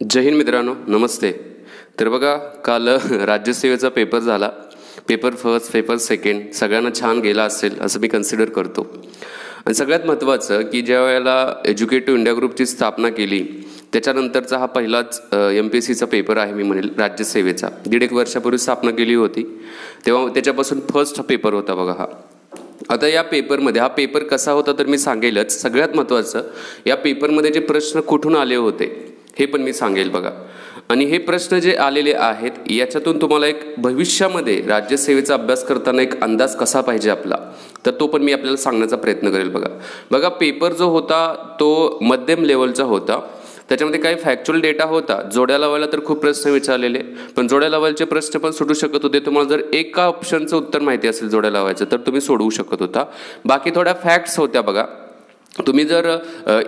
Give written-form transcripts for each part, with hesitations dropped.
जय हिंद मित्रांनो, नमस्ते. तर बघा, काल राज्यसेवेचा पेपर झाला. पेपर फर्स्ट, पेपर सेकंड सगळ्यांना छान गेला असेल असं मी कन्सिडर करतो. आणि सगळ्यात महत्त्वाचं की ज्या वेळेला एज्युकेटिव्ह इंडिया ग्रुपची स्थापना केली त्याच्यानंतरचा हा पहिलाच MPSCचा पेपर आहे. मी म्हणेल राज्यसेवेचा 1.5 वर्षापूर्वी स्थापना केली होती, तेव्हा त्याच्यापासून फर्स्ट पेपर होता बघा हा. आता या पेपरमध्ये हा पेपर कसा होता तर मी सांगेलच. सगळ्यात महत्त्वाचं या पेपरमध्ये जे प्रश्न कुठून आले होते हे पण मी सांगेल बघा. आणि हे प्रश्न जे आलेले आहेत याच्यातून तुम्हाला एक भविष्यामध्ये राज्यसेवेचा अभ्यास करताना एक अंदाज कसा पाहिजे आपला, तर तो पण मी आपल्याला सांगण्याचा प्रयत्न करेल बघा. पेपर जो होता तो मध्यम लेवलचा होता. त्याच्यामध्ये काही फॅक्च्युअल डेटा होता. जोड्या लावायला तर खूप प्रश्न विचारलेले, पण जोड्या लावायचे प्रश्न पण सुटू शकत होते. तुम्हाला जर एका ऑप्शनचं उत्तर माहिती असेल जोड्या लावायचं तर तुम्ही सोडवू शकत होता. बाकी थोड्या फॅक्ट्स होत्या बघा. तुम्ही जर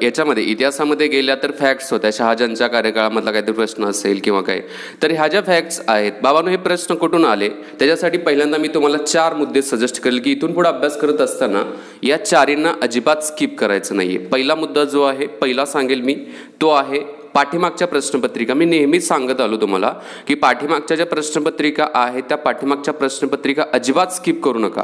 याच्यामध्ये इतिहासामध्ये गेल्या तर फॅक्ट्स होत्या. शहाजहानच्या कार्यकाळामधला काहीतरी प्रश्न असेल किंवा काय, तर ह्या ज्या फॅक्ट्स आहेत बाबांनो, हे प्रश्न कुठून आले त्याच्यासाठी पहिल्यांदा मी तुम्हाला 4 मुद्दे सजेस्ट करेल की इथून पुढे अभ्यास करत असताना या 4 अजिबात स्किप करायचं नाहीये. पहिला मुद्दा जो आहे पहिला सांगेल मी तो आहे पाठीमागच्या प्रश्नपत्रिका. मी नेहमीच सांगत आलो तुम्हाला की पाठीमागच्या ज्या प्रश्नपत्रिका आहेत त्या पाठीमागच्या प्रश्नपत्रिका अजिबात स्किप करू नका.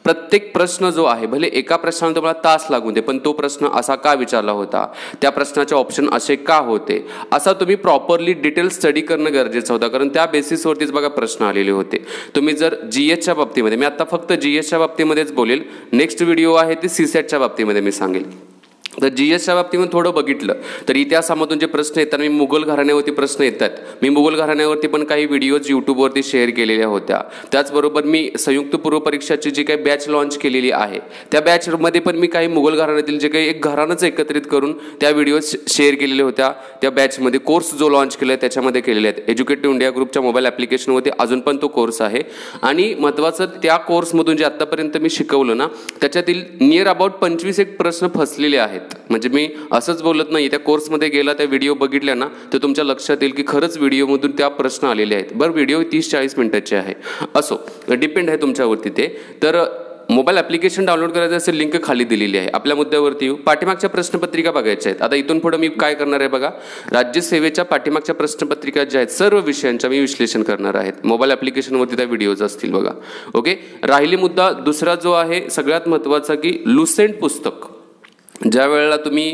प्रत्येक प्रश्न जो आहे, भले एका प्रश्नाला तुम्हाला तास लागून दे, पण तो प्रश्न असा का विचारला होता, त्या प्रश्नाचे ऑप्शन असे का होते, असा तुम्ही प्रॉपरली डिटेल स्टडी करणं गरजेचं होतं. कारण त्या बेसिसवरतीच बघा प्रश्न आलेले होते. तुम्ही जर GSच्या बाबतीमध्ये, मी आता फक्त GSच्या बाबतीमध्येच बोलेल, नेक्स्ट व्हिडिओ आहे ती CSATच्या बाबतीमध्ये मी सांगेल. तर GSच्या बाबतीमध्ये थोडं बघितलं तर इतिहासामधून जे प्रश्न येतात, मी मुघल घराण्यावरती प्रश्न येतात, मी मुघल घराण्यावरती पण काही व्हिडिओज यूट्यूबवरती शेअर केलेल्या होत्या. त्याचबरोबर मी संयुक्त पूर्व परीक्षाची जी काही बॅच लॉन्च केलेली आहे त्या बॅचमध्ये पण मी काही मुघल घराण्यातील जे काही एक घराणंच एकत्रित करून त्या व्हिडिओज शेअर केलेल्या होत्या. त्या बॅचमध्ये कोर्स जो लॉन्च केला आहे त्याच्यामध्ये केलेले आहेत. एज्युकेटिव्ह इंडिया ग्रुपच्या मोबाईल ॲप्लिकेशनवरती अजून पण तो कोर्स आहे. आणि महत्त्वाचं त्या कोर्समधून जे आत्तापर्यंत मी शिकवलं ना त्याच्यातील नियर अबाउट 25 एक प्रश्न फसलेले आहेत. म्हणजे मी असंच बोलत नाही, त्या कोर्समध्ये गेला, त्या व्हिडिओ बघितल्या ना तर तुमच्या लक्षात येईल की खरंच व्हिडिओमधून त्या प्रश्न आलेले आहेत. बरं, व्हिडिओ 30-40 मिनिटाचे आहे, असो डिपेंड आहे तुमच्यावरती ते. तर मोबाईल ॲप्लिकेशन डाउनलोड करायचं असेल, लिंक खाली दिलेली आहे. आपल्या मुद्द्यावरती येऊ. पाठीमागच्या प्रश्नपत्रिका बघायच्या आहेत. आता इथून पुढे मी काय करणार आहे बघा, राज्यसेवेच्या पाठीमागच्या प्रश्नपत्रिका ज्या आहेत सर्व विषयांच्या मी विश्लेषण करणार आहेत. मोबाईल ॲप्लिकेशनवरती त्या व्हिडिओज असतील बघा. ओके, राहिली मुद्दा दुसरा जो आहे सगळ्यात महत्त्वाचा की लुसेंट पुस्तक ज्या वेळेला तुम्ही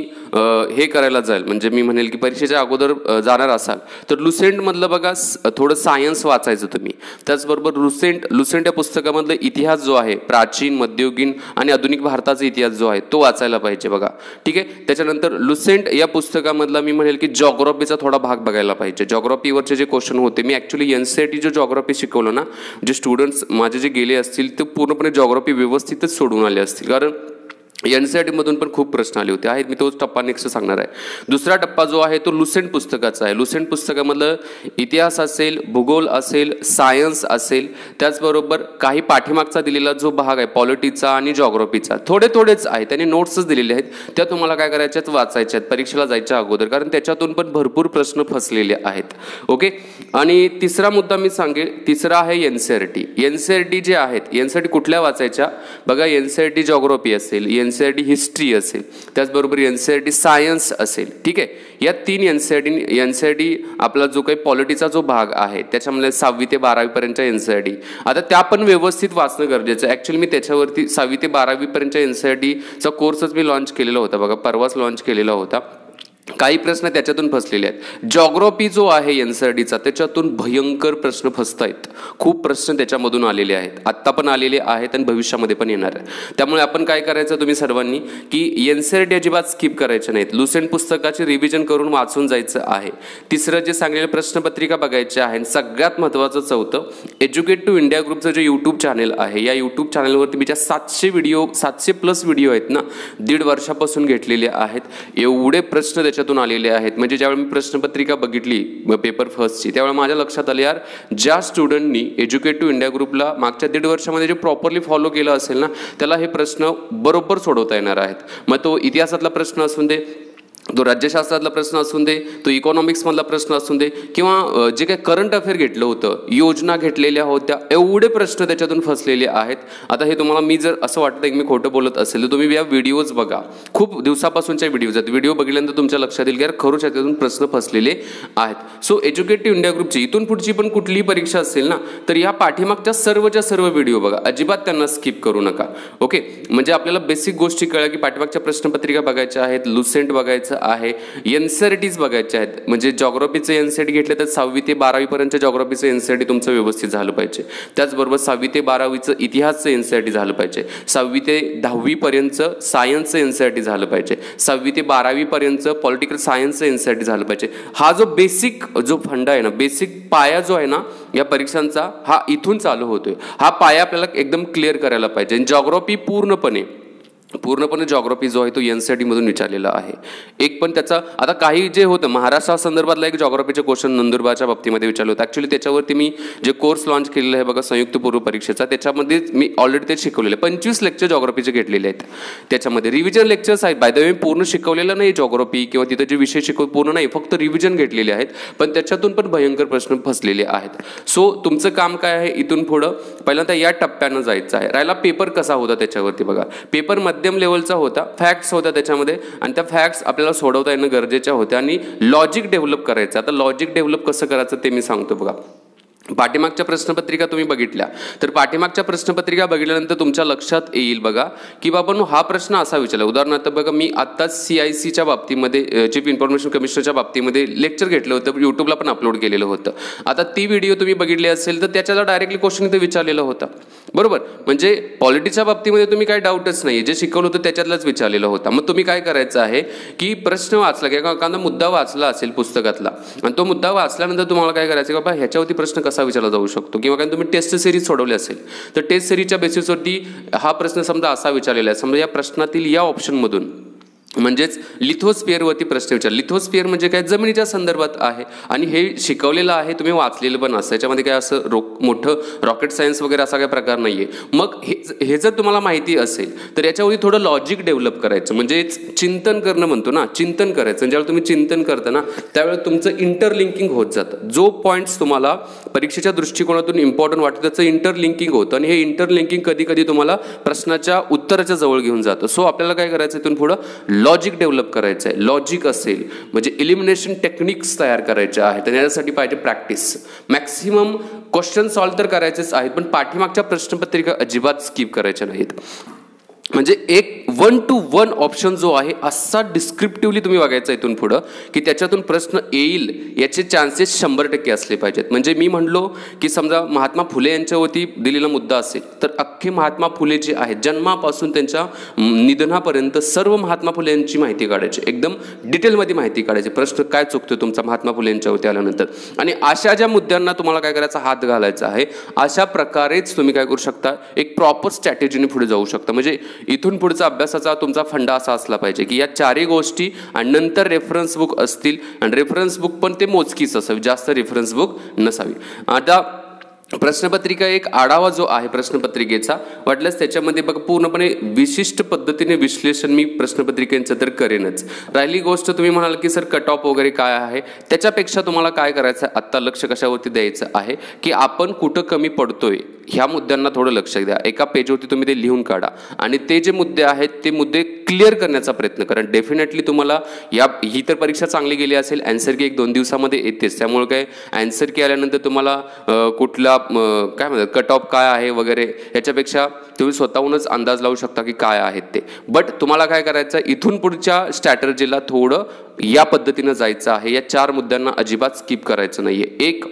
हे करायला जाल, म्हणजे मी म्हणेल की परीक्षेच्या अगोदर जाणार असाल तर लुसेंटमधलं बघा थोडं सायन्स वाचायचं तुम्ही. त्याचबरोबर लुसेंट या पुस्तकामधलं इतिहास जो आहे, प्राचीन, मध्ययुगीन आणि आधुनिक भारताचा इतिहास जो आहे तो वाचायला पाहिजे बघा. ठीक आहे. त्याच्यानंतर लुसेंट या पुस्तकामधला मी म्हणेल की जॉग्राफीचा थोडा भाग बघायला पाहिजे. जॉग्राफीवरचे जे क्वेश्चन होते, मी ॲक्च्युली NCERT जो जॉग्राफी शिकवलं ना, जे स्टुडंट्स माझे जे गेले असतील ते पूर्णपणे जॉग्राफी व्यवस्थितच सोडून आले असतील. कारण NCERT मधून पण खूप प्रश्न आले होते आहेत. मी तोच टप्पा नेक्स्ट सांगणार आहे. दुसरा टप्पा जो आहे तो लुसेंट पुस्तकाचा आहे. लुसेंट पुस्तकामधलं इतिहास असेल, भूगोल असेल, सायन्स असेल, त्याचबरोबर काही पाठीमागचा दिलेला जो भाग आहे पॉलिटिचा आणि जॉग्राफीचा थोडेच आहे. त्यांनी नोट्सच दिलेले आहेत, त्या तुम्हाला काय करायच्यात, वाचायच्या आहेत परीक्षेला जायच्या अगोदर, कारण त्याच्यातून पण भरपूर प्रश्न फसलेले आहेत. ओके. आणि तिसरा मुद्दा मी सांगेल, तिसरा आहे NCERT जे आहेत. NCERT कुठल्या वाचायच्या बघा, NCERT जॉग्राफी असेल, NCERT हिस्ट्री असेल, त्याचबरोबर NCERT सायन्स असेल. ठीक आहे. या 3 NCERT आपला जो काही पॉलिटीचा जो भाग आहे त्याच्यामध्ये 6वी ते 12वी पर्यंतच्या NCERT, आता त्या पण व्यवस्थित वाचणं गरजेचं आहे. ॲक्च्युली मी त्याच्यावरती 6वी ते 12वी पर्यंतच्या NCERTचा कोर्सच मी लॉन्च केलेला होता बघा, परवाच लॉन्च केलेला होता. काही प्रश्न त्याच्यातून फसलेले आहेत. जॉग्राफी जो आहे NCERTचा त्याच्यातून भयंकर प्रश्न फसत आहेत. खूप प्रश्न त्याच्यामधून आलेले आहेत, आत्ता पण आलेले आहेत आणि भविष्यामध्ये पण येणार आहे. त्यामुळे आपण काय करायचं तुम्ही सर्वांनी की NCERT अजिबात स्किप करायचे नाहीत. लुसेंट पुस्तकाचे रिव्हिजन करून वाचून जायचं आहे. तिसरं जे सांगलेलं प्रश्नपत्रिका बघायचे आहे. सगळ्यात महत्त्वाचं चौथं, एज्युकेटिव्ह इंडिया ग्रुपचं जे यूट्यूब चॅनल आहे, या यूट्यूब चॅनलवरती मी ज्या 700+ व्हिडिओ आहेत ना, 1.5 वर्षापासून घेतलेले आहेत. एवढे प्रश्न त्याच्यातून आलेले आहेत. म्हणजे ज्यावेळी मी प्रश्नपत्रिका बघितली पेपर फर्स्टची त्यावेळी माझ्या लक्षात आलं, यार ज्या स्टुडंटनी एज्युकेटिव्ह इंडिया ग्रुपला मागच्या 1.5 वर्षामध्ये जे प्रॉपरली फॉलो केलं असेल ना त्याला हे प्रश्न बरोबर सोडवता येणार आहेत. मग तो इतिहासातला प्रश्न असून दे, तो राज्यशास्त्रातला प्रश्न असून दे, तो इकॉनॉमिक्समधला प्रश्न असून दे, किंवा जे काही करंट अफेअर घेतलं होतं, योजना घेतलेल्या होत्या, एवढे प्रश्न त्याच्यातून फसलेले आहेत. आता हे तुम्हाला मी जर असं वाटतं की मी खोटं बोलत असेल तर तुम्ही या व्हिडिओज बघा, खूप दिवसापासूनच्या व्हिडिओज आहेत. व्हिडिओ बघितल्यानंतर तुमच्या लक्षात येईल की यार खरोच त्यातून प्रश्न फसलेले आहेत. सो एज्युकेटिव्ह इंडिया ग्रुपची इथून पुढची पण कुठलीही परीक्षा असेल ना, तर या पाठीमागच्या सर्व व्हिडिओ बघा, अजिबात त्यांना स्किप करू नका. ओके, म्हणजे आपल्याला बेसिक गोष्टी कळल्या की पाठीमागच्या प्रश्नपत्रिका बघायच्या आहेत, लुसेंट बघायचं आहे, एनसीईआरटीज बघायचे आहेत. म्हणजे जॉग्राफीचं एनसीईआरटी घेतलं तर 6वी ते 12वी पर्यंत जॉग्राफीचं एनसीईआरटी तुमचं व्यवस्थित झालं पाहिजे. त्याचबरोबर 6वी ते 12वीचं इतिहासचं एनसीईआरटी झालं पाहिजे. 6वी ते 10वी पर्यंत सायन्सचं एनसीईआरटी झालं पाहिजे. 6वी ते 12वी पर्यंत पॉलिटिकल सायन्सचं एनसीईआरटी झालं पाहिजे. हा जो बेसिक जो फंडा आहे ना, बेसिक पाया जो आहे ना या परीक्षांचा, हा इथून चालू होतोय. हा पाया आपल्याला एकदम क्लिअर करायला पाहिजे. जॉग्राफी पूर्णपणे जॉग्राफी जो आहे तो एनसीईआरटी मधून विचारलेला आहे. एक पण त्याचा आता काही जे होतं महाराष्ट्रा संदर्भातला एक जॉग्राफीचे क्वेश्चन नंदुरबारच्या बाबतीमध्ये विचारलं होतं. ॲक्च्युली त्याच्यावरती मी जे कोर्स लॉन्च केलेलं आहे बघा, संयुक्त पूर्व परीक्षेचा, त्याच्यामध्ये मी ऑलरेडी ते शिकवलेलं आहे. 25 लेक्चर जॉग्राफीचे घेतलेले आहेत. त्याच्यामध्ये रिव्हिजन लेक्चर्स आहेत. बाय द वे पूर्ण शिकवलेलं नाही जॉग्राफी, किंवा तिथे जे विषय पूर्ण नाही, फक्त रिव्हिजन घेतलेले आहेत. पण त्याच्यातून पण भयंकर प्रश्न फसलेले आहेत. सो तुमचं काम काय आहे, इथून पुढं पहिल्यांदा या टप्प्यानं जायचं आहे. राहिला पेपर कसा होता त्याच्यावरती बघा. पेपर मध्यम लेवलचा होता, फॅक्ट्स होत्या त्याच्यामध्ये, आणि त्या फॅक्ट्स आपल्याला सोडवता येणं गरजेच्या होत्या, आणि लॉजिक डेव्हलप करायचं. आता लॉजिक डेव्हलप कसं करायचं ते मी सांगतो बघा. पाठीमागच्या प्रश्नपत्रिका तुम्ही बघितल्या तर पाठीमागच्या प्रश्नपत्रिका बघितल्यानंतर तुमच्या लक्षात येईल बघा की बाबांनो हा प्रश्न असा विचारला. उदाहरणार्थ बघा, मी आत्ताच CICच्या बाबतीमध्ये, चीफ इन्फॉर्मेशन कमिशनरच्या बाबतीमध्ये लेक्चर घेतलं होतं, यूट्यूबला पण अपलोड केलेलं होतं. आता ती व्हिडिओ तुम्ही बघितली असेल तर त्याच्याला डायरेक्टली क्वेश्चन इथे विचारलेला होता, बरोबर. म्हणजे पॉलिटिक्सच्या बाबतीमध्ये तुम्ही काय डाऊटच नाही, जे शिकवलं होतं त्याच्यातलाच विचारलेलं होता. मग तुम्ही काय करायचं आहे की प्रश्न वाचला किंवा एखादा मुद्दा वाचला असेल पुस्तकातला, आणि तो मुद्दा वाचल्यानंतर तुम्हाला काय करायचं की बाबा ह्याच्यावरती प्रश्न कसा विचारला जाऊ शकतो, किंवा काही तुम्ही टेस्ट सिरीज सोडवली असेल तर टेस्ट सिरीजच्या बेसिसवरती हा प्रश्न समजा असा विचारलेला आहे. समजा या प्रश्नातील या ऑप्शनमधून म्हणजेच लिथोस्फिअरवरती प्रश्न विचार. लिथोस्फिअर म्हणजे काय, जमिनीच्या संदर्भात आहे, आणि हे शिकवलेलं आहे, तुम्ही वाचलेलं पण असं. याच्यामध्ये काय असं मोठं रॉकेट सायन्स वगैरे असा काही प्रकार नाही आहे. मग हे जर तुम्हाला माहिती असेल तर याच्यावरती थोडं लॉजिक डेव्हलप करायचं, म्हणजे चिंतन करणं म्हणतो ना, चिंतन करायचं. ज्यावेळी तुम्ही चिंतन करता ना त्यावेळेला तुमचं इंटरलिंकिंग होत जातं. जो पॉईंट्स तुम्हाला परीक्षेच्या दृष्टिकोनातून इम्पॉर्टंट वाटतं त्याचं इंटरलिंकिंग होतं, आणि हे इंटरलिंकिंग कधी कधी तुम्हाला प्रश्नाच्या उत्तराच्या जवळ घेऊन जातं. सो आपल्याला काय करायचं, इथून पुढं लॉजिक डेव्हलप करायचं आहे. लॉजिक असेल म्हणजे एलिमिनेशन टेक्निक्स तयार करायच्या आहेत, आणि यासाठी पाहिजे प्रॅक्टिस. मॅक्सिमम क्वेश्चन सॉल्व्ह तर करायचेच आहेत, पण पाठीमागच्या प्रश्नपत्रिका अजिबात स्किप करायच्या नाहीत. म्हणजे एक 1 to 1 ऑप्शन जो आहे असा डिस्क्रिप्टिव्हली तुम्ही बघायचा इथून पुढं की त्याच्यातून प्रश्न येईल याचे चान्सेस 100% असले पाहिजेत. म्हणजे मी म्हणलो की समजा महात्मा फुले यांच्यावरती दिलेला मुद्दा असेल तर अख्खे महात्मा फुले जे आहेत जन्मापासून त्यांच्या निधनापर्यंत सर्व महात्मा फुले यांची माहिती काढायची, एकदम डिटेलमध्ये माहिती काढायची. प्रश्न काय चुकतो तुमचा महात्मा फुले यांच्यावरती आल्यानंतर, आणि अशा ज्या मुद्द्यांना तुम्हाला काय करायचा, हात घालायचा आहे. अशा प्रकारेच तुम्ही काय करू शकता, एक प्रॉपर स्ट्रॅटेजीने पुढे जाऊ शकता. म्हणजे इथून पुढचा अभ्यासाचा तुमचा फंडा असा असला पाहिजे की या चारही गोष्टी आणि नंतर रेफरन्स बुक असतील, आणि रेफरन्स बुक पण ते मोजकीच असावी, जास्त रेफरन्स बुक नसावी. आता प्रश्नपत्रिका एक आढावा जो आहे प्रश्नपत्रिकेचा, वाटल्यास त्याच्यामध्ये बघा पूर्णपणे विशिष्ट पद्धतीने विश्लेषण मी प्रश्नपत्रिकेचं तर करेनच. राहिली गोष्ट तुम्ही म्हणाल की सर कट ऑफ वगैरे काय आहे, त्याच्यापेक्षा तुम्हाला काय करायचं आहे, आत्ता लक्ष कशावरती द्यायचं आहे की आपण कुठं कमी पडतोय ह्या मुद्द्यांना थोडं लक्ष द्या. एका पेजवरती तुम्ही ते लिहून काढा आणि ते जे मुद्दे आहेत ते मुद्दे क्लिअर करण्याचा प्रयत्न करा. डेफिनेटली तुम्हाला ही तर परीक्षा चांगली गेली असेल, आन्सर की 1-2 दिवसामध्ये येतेच. त्यामुळे काय आन्सर की आल्यानंतर तुम्हाला कुठला काय म्हणतात कट ऑफ काय आहे वगैरे याच्यापेक्षा तुम्ही स्वतःहूनच अंदाज लावू शकता की काय आहेत ते. बट तुम्हाला काय करायचं, इथून पुढच्या स्ट्रॅटर्जीला थोडं या पद्धतीनं जायचं आहे. या 4 मुद्द्यांना अजिबात स्किप करायचं नाहीये. 1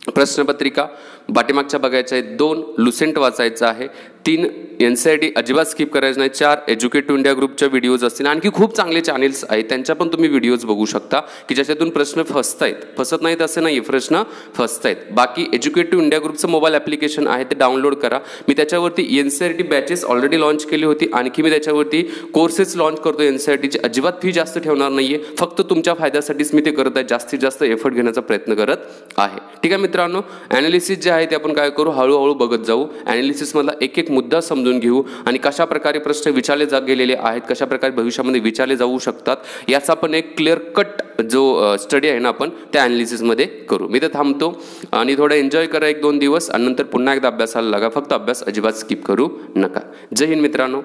प्रश्नपत्रिका पाठीमागच्या बघायच्या आहेत, 2 लुसेंट वाचायचं आहे, 3 NCERT अजिबात स्किप करायचं नाही, 4 एज्युकेटिव्ह इंडिया ग्रुपच्या व्हिडिओज असतील. आणखी खूप चांगले चॅनेल्स आहेत त्यांच्या पण तुम्ही व्हिडिओज बघू शकता की ज्याच्यातून प्रश्न फसत नाहीत असं नाही, प्रश्न फसतायत. बाकी एज्युकेटिव्ह इंडिया ग्रुपचं मोबाईल ॲप्लिकेशन आहे ते डाउनलोड करा. मी त्याच्यावरती NCERT बॅचेस ऑलरेडी लॉन्च केली होती, आणखी मी त्याच्यावरती कोर्सेस लॉन्च करतो NCERTची. अजिबात फी जास्त ठेवणार नाहीये, फक्त तुमच्या फायद्यासाठीच मी ते करत आहे, जास्तीत जास्त एफर्ट घेण्याचा प्रयत्न करत आहे. ठीक आहे मित्रांनो, ॲनालिसिस जे आहे ते आपण काय करू, हळूहळू बघत जाऊ. ॲनालिसिसमधला एक मुद्दा समजून घेऊ आणि कशा प्रकारे प्रश्न विचारले गेलेले आहेत, कशा प्रकारे भविष्यामध्ये विचारले जाऊ शकतात याचा पण एक क्लिअर कट जो स्टडी आहे ना आपण त्या ॲनालिसिसमध्ये करू. मी तर थांबतो आणि थोडं एन्जॉय करा 1-2 दिवस आणि नंतर पुन्हा एकदा अभ्यासाला लागा. फक्त अभ्यास अजिबात स्किप करू नका. जय हिंद मित्रांनो.